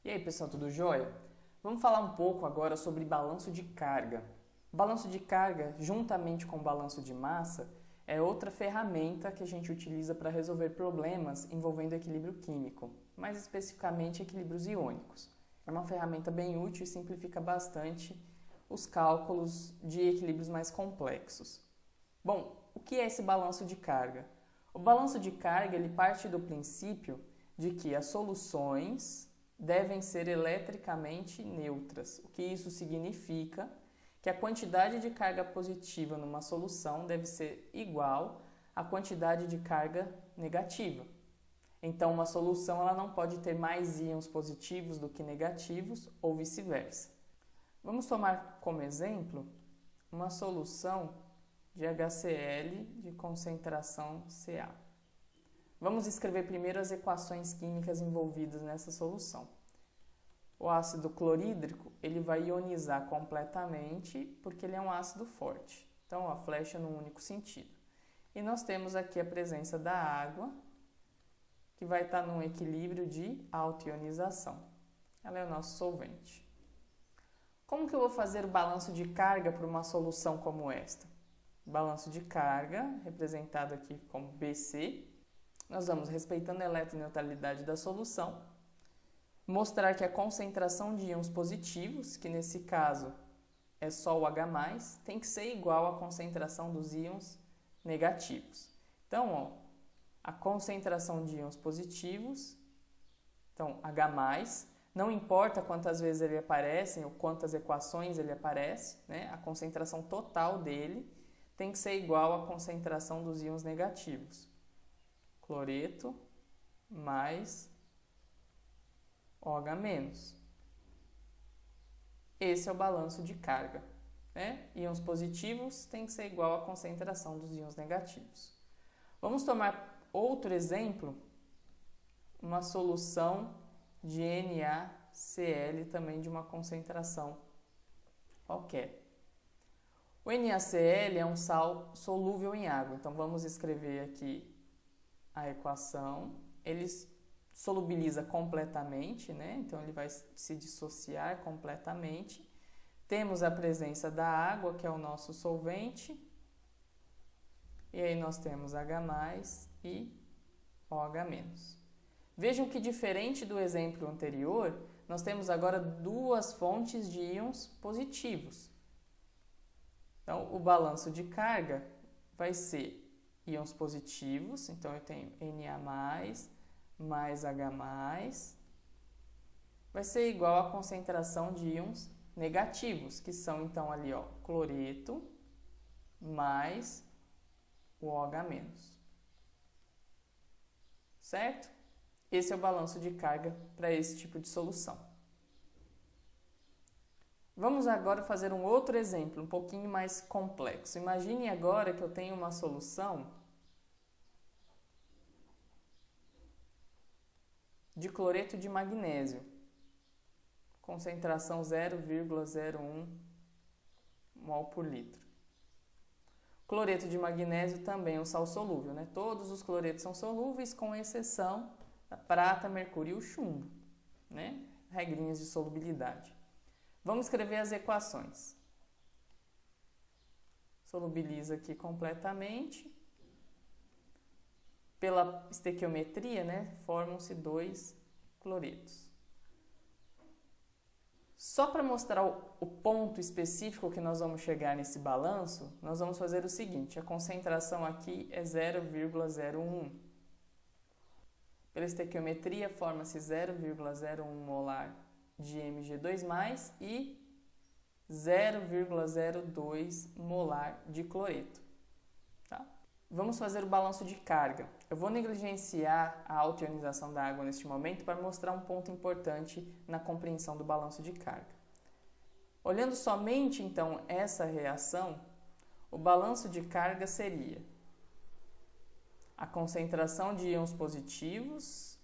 E aí, pessoal, tudo jóia? Vamos falar um pouco agora sobre balanço de carga. O balanço de carga, juntamente com o balanço de massa, é outra ferramenta que a gente utiliza para resolver problemas envolvendo equilíbrio químico, mais especificamente equilíbrios iônicos. É uma ferramenta bem útil e simplifica bastante os cálculos de equilíbrios mais complexos. Bom, o que é esse balanço de carga? O balanço de carga ele parte do princípio de que as soluções devem ser eletricamente neutras. O que isso significa? Que a quantidade de carga positiva numa solução deve ser igual à quantidade de carga negativa. Então, uma solução ela não pode ter mais íons positivos do que negativos ou vice-versa. Vamos tomar como exemplo uma solução de HCl de concentração Ca. Vamos escrever primeiro as equações químicas envolvidas nessa solução. O ácido clorídrico ele vai ionizar completamente porque ele é um ácido forte. Então, a flecha num único sentido. E nós temos aqui a presença da água, que vai estar num equilíbrio de autoionização. Ela é o nosso solvente. Como que eu vou fazer o balanço de carga para uma solução como esta? Balanço de carga, representado aqui como BC. Nós vamos, respeitando a eletroneutralidade da solução, mostrar que a concentração de íons positivos, que nesse caso é só o H+, tem que ser igual à concentração dos íons negativos. Então, ó, a concentração de íons positivos, então H+, não importa quantas vezes ele aparece ou quantas equações ele aparece, né? A concentração total dele tem que ser igual à concentração dos íons negativos. Cloreto mais OH-. Esse é o balanço de carga, né? Íons positivos tem que ser igual à concentração dos íons negativos. Vamos tomar outro exemplo, uma solução de NaCl também de uma concentração qualquer. O NaCl é um sal solúvel em água, então vamos escrever aqui a equação. Ele solubiliza completamente, né? Então ele vai se dissociar completamente. Temos a presença da água, que é o nosso solvente. E aí nós temos H+ e OH-. Vejam que diferente do exemplo anterior, nós temos agora duas fontes de íons positivos. Então, o balanço de carga vai ser íons positivos, então eu tenho Na+, mais H+, vai ser igual à concentração de íons negativos, que são então ali, ó, cloreto mais o OH-. Certo? Esse é o balanço de carga para esse tipo de solução. Vamos agora fazer um outro exemplo, um pouquinho mais complexo. Imagine agora que eu tenho uma solução de cloreto de magnésio, concentração 0,01 mol por litro. Cloreto de magnésio também é um sal solúvel, né? Todos os cloretos são solúveis, com exceção da prata, mercúrio e o chumbo, né? Regrinhas de solubilidade. Vamos escrever as equações. Solubiliza aqui completamente. Pela estequiometria, né, formam-se dois cloretos. Só para mostrar o ponto específico que nós vamos chegar nesse balanço, nós vamos fazer o seguinte: a concentração aqui é 0,01. Pela estequiometria, forma-se 0,01 molar de Mg2+, e 0,02 molar de cloreto. Tá? Vamos fazer o balanço de carga. Eu vou negligenciar a autoionização da água neste momento para mostrar um ponto importante na compreensão do balanço de carga. Olhando somente, então, essa reação, o balanço de carga seria a concentração de íons positivos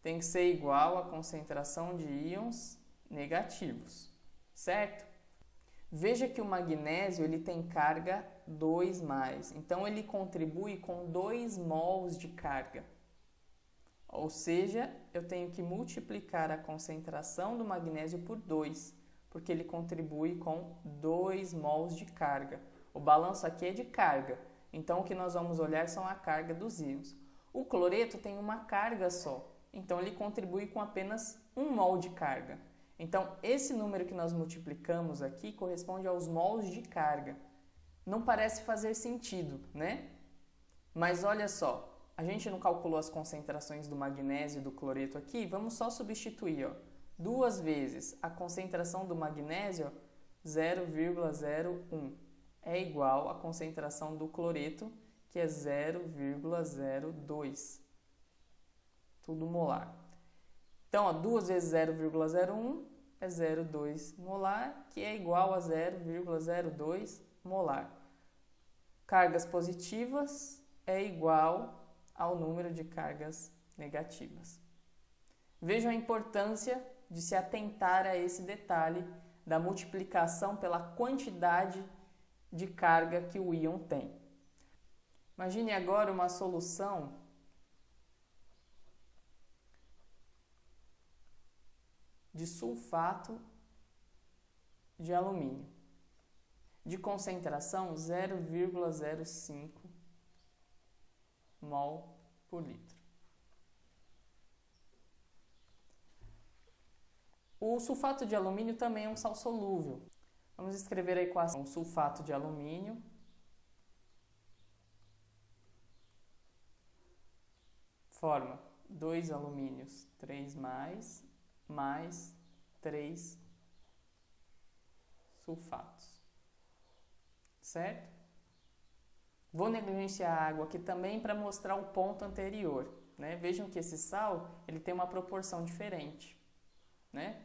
tem que ser igual à concentração de íons negativos, certo? Veja que o magnésio ele tem carga 2+, então ele contribui com 2 mols de carga. Ou seja, eu tenho que multiplicar a concentração do magnésio por 2, porque ele contribui com 2 mols de carga. O balanço aqui é de carga, então o que nós vamos olhar são a carga dos íons. O cloreto tem uma carga só, então ele contribui com apenas 1 mol de carga. Então, esse número que nós multiplicamos aqui corresponde aos mols de carga. Não parece fazer sentido, né? Mas olha só, a gente não calculou as concentrações do magnésio e do cloreto aqui, vamos só substituir, ó. 2 vezes a concentração do magnésio, 0,01, é igual à concentração do cloreto, que é 0,02. Tudo molar. Então, ó, 2 vezes 0,01 é 0,2 molar, que é igual a 0,02 molar. Cargas positivas é igual ao número de cargas negativas. Vejam a importância de se atentar a esse detalhe da multiplicação pela quantidade de carga que o íon tem. Imagine agora uma solução de sulfato de alumínio, de concentração 0,05 mol por litro. O sulfato de alumínio também é um sal solúvel. Vamos escrever a equação. O sulfato de alumínio forma 2 alumínios 3+, mais 3 sulfatos. Certo? Vou negligenciar a água aqui também para mostrar o ponto anterior, né? Vejam que esse sal ele tem uma proporção diferente, né?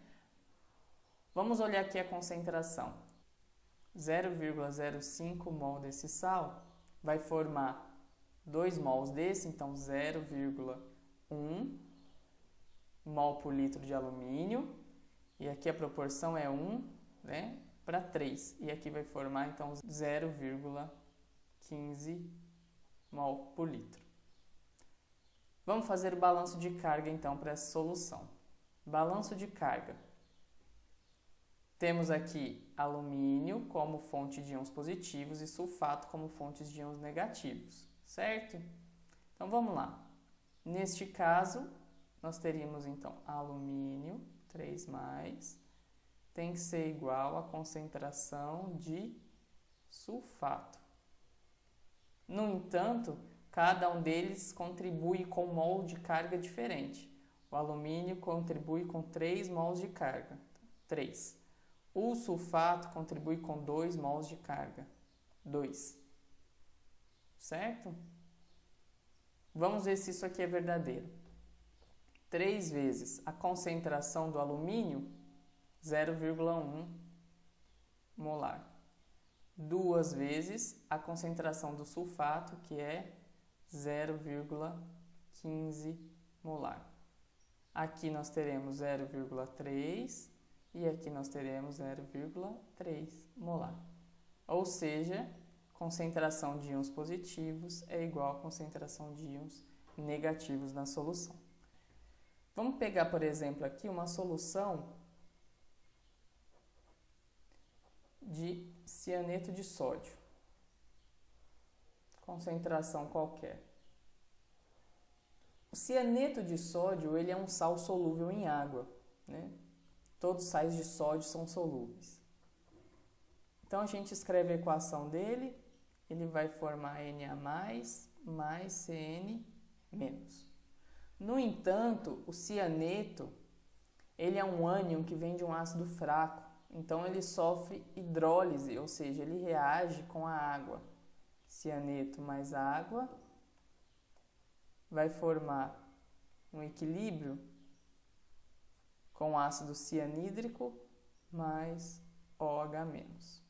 Vamos olhar aqui a concentração. 0,05 mol desse sal vai formar 2 mols desse, então 0,1 mol por litro de alumínio. E aqui a proporção é 1, né, para 3. E aqui vai formar então 0,15 mol por litro. Vamos fazer o balanço de carga então para essa solução. Balanço de carga. Temos aqui alumínio como fonte de íons positivos e sulfato como fontes de íons negativos, certo? Então vamos lá. Neste caso, nós teríamos então alumínio 3+, tem que ser igual à concentração de sulfato. No entanto, cada um deles contribui com um mol de carga diferente. O alumínio contribui com 3 mols de carga, 3. O sulfato contribui com 2 mols de carga, 2. Certo? Vamos ver se isso aqui é verdadeiro. 3 vezes a concentração do alumínio, 0,1 molar. 2 vezes a concentração do sulfato, que é 0,15 molar. Aqui nós teremos 0,3 e aqui nós teremos 0,3 molar. Ou seja, concentração de íons positivos é igual à concentração de íons negativos na solução. Vamos pegar, por exemplo, aqui uma solução de cianeto de sódio. Concentração qualquer. O cianeto de sódio ele é um sal solúvel em água, né? Todos os sais de sódio são solúveis. Então a gente escreve a equação dele, ele vai formar Na mais Cn menos. No entanto, o cianeto ele é um ânion que vem de um ácido fraco, então ele sofre hidrólise, ou seja, ele reage com a água. Cianeto mais água vai formar um equilíbrio com ácido cianídrico mais OH-.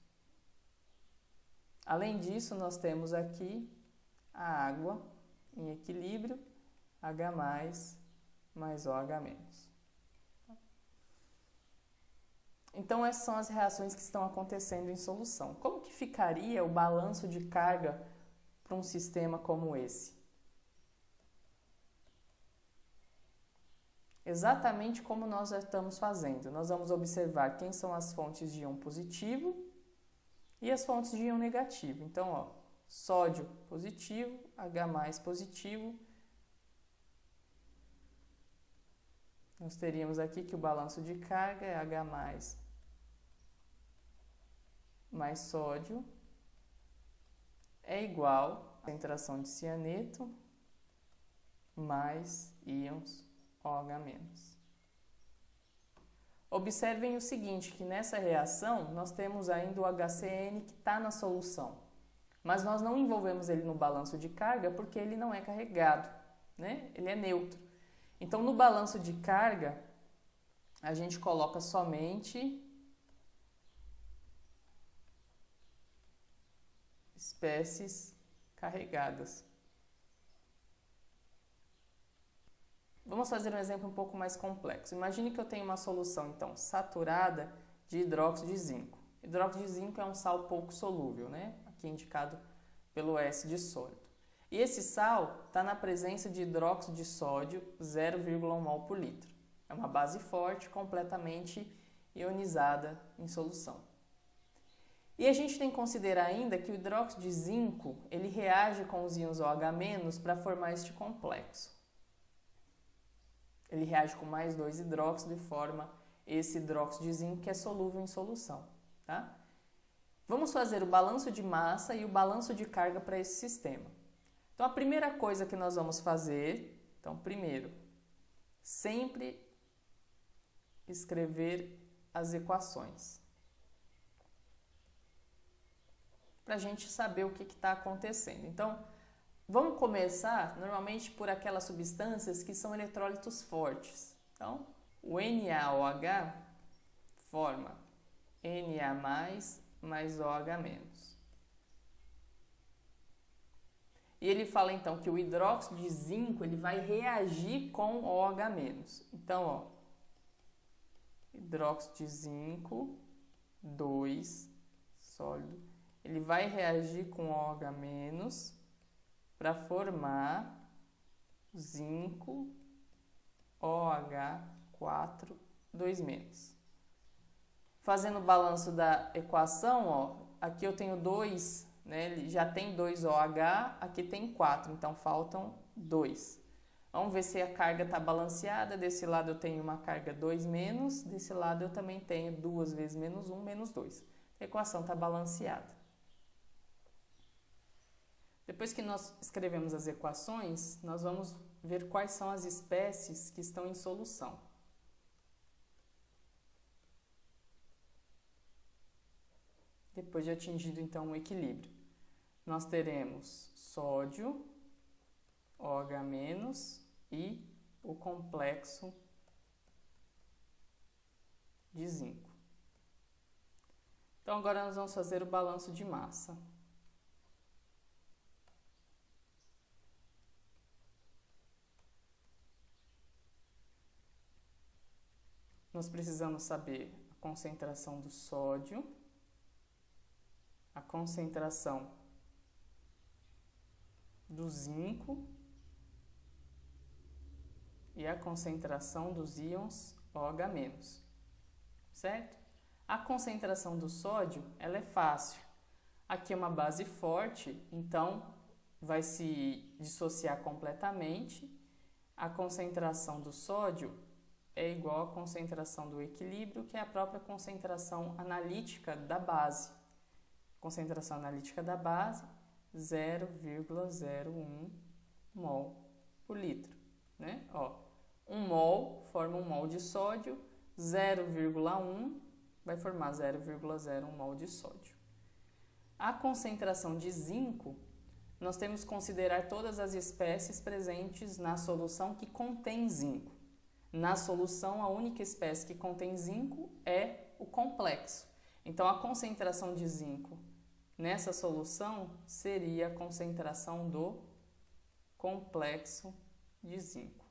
Além disso, nós temos aqui a água em equilíbrio, H mais OH-. Então, essas são as reações que estão acontecendo em solução. Como que ficaria o balanço de carga para um sistema como esse? Exatamente como nós já estamos fazendo. Nós vamos observar quem são as fontes de íon positivo e as fontes de íon negativo. Então, ó, sódio positivo, H+ positivo. Nós teríamos aqui que o balanço de carga é H+ mais sódio é igual à concentração de cianeto mais íons OH-. Observem o seguinte, que nessa reação nós temos ainda o HCN que está na solução, mas nós não envolvemos ele no balanço de carga porque ele não é carregado, né? Ele é neutro. Então, no balanço de carga, a gente coloca somente espécies carregadas. Vamos fazer um exemplo um pouco mais complexo. Imagine que eu tenho uma solução, então, saturada de hidróxido de zinco. Hidróxido de zinco é um sal pouco solúvel, né? Aqui indicado pelo S de sólido. E esse sal está na presença de hidróxido de sódio, 0,1 mol por litro. É uma base forte, completamente ionizada em solução. E a gente tem que considerar ainda que o hidróxido de zinco ele reage com os íons OH- para formar este complexo. Ele reage com mais 2 hidróxidos e forma esse hidróxido de zinco que é solúvel em solução. Tá? Vamos fazer o balanço de massa e o balanço de carga para esse sistema. Então, a primeira coisa que nós vamos fazer, então, primeiro, sempre escrever as equações. Para a gente saber o que está acontecendo. Então, vamos começar normalmente por aquelas substâncias que são eletrólitos fortes. Então, o NaOH forma Na mais OH-. E ele fala então que o hidróxido de zinco ele vai reagir com OH-. Então, ó, hidróxido de zinco, 2, sólido, ele vai reagir com OH- para formar zinco OH4, 2-. Fazendo o balanço da equação, ó, aqui eu tenho 2, né, ele já tem 2 OH, aqui tem 4, então faltam 2. Vamos ver se a carga está balanceada. Desse lado eu tenho uma carga 2-, desse lado eu também tenho 2 vezes -1, -2. A equação está balanceada. Depois que nós escrevemos as equações, nós vamos ver quais são as espécies que estão em solução. Depois de atingido então o equilíbrio, nós teremos sódio, OH- e o complexo de zinco. Então agora nós vamos fazer o balanço de massa. Nós precisamos saber a concentração do sódio, a concentração do zinco e a concentração dos íons OH-, certo? A concentração do sódio, ela é fácil. Aqui é uma base forte, então vai se dissociar completamente. A concentração do sódio é igual à concentração do equilíbrio, que é a própria concentração analítica da base. Concentração analítica da base, 0,01 mol por litro. Né? Ó, 1 mol forma 1 mol de sódio, 0,1 vai formar 0,01 mol de sódio. A concentração de zinco, nós temos que considerar todas as espécies presentes na solução que contém zinco. Na solução, a única espécie que contém zinco é o complexo. Então, a concentração de zinco nessa solução seria a concentração do complexo de zinco.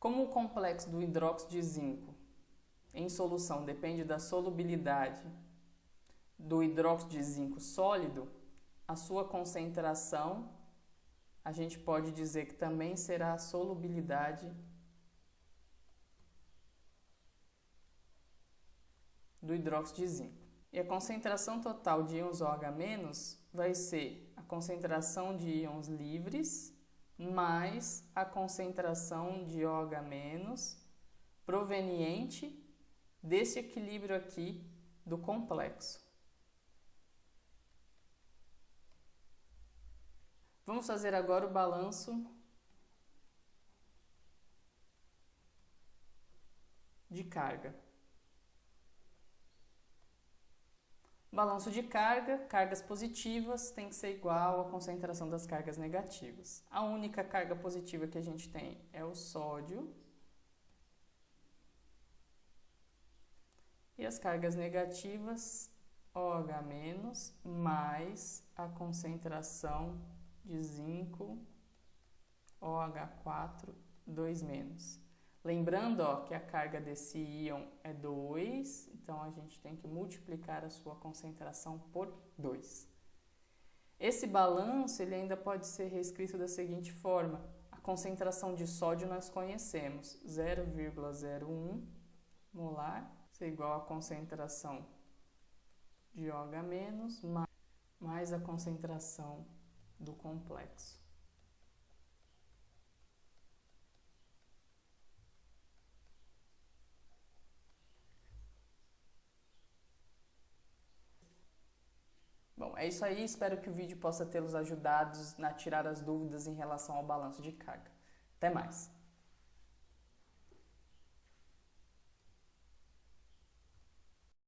Como o complexo do hidróxido de zinco em solução depende da solubilidade do hidróxido de zinco sólido, a sua concentração, a gente pode dizer que também será a solubilidade do hidróxido de zinco. E a concentração total de íons OH- vai ser a concentração de íons livres mais a concentração de OH- proveniente desse equilíbrio aqui do complexo. Vamos fazer agora o balanço de carga. Balanço de carga, cargas positivas tem que ser igual à concentração das cargas negativas. A única carga positiva que a gente tem é o sódio. E as cargas negativas, OH- mais a concentração de zinco, OH4, 2-. Lembrando, que a carga desse íon é 2, então a gente tem que multiplicar a sua concentração por 2. Esse balanço ele ainda pode ser reescrito da seguinte forma. A concentração de sódio nós conhecemos, 0,01 molar, isso é igual à concentração de OH- mais a concentração do complexo. Bom, é isso aí. Espero que o vídeo possa tê-los ajudado a tirar as dúvidas em relação ao balanço de carga. Até mais!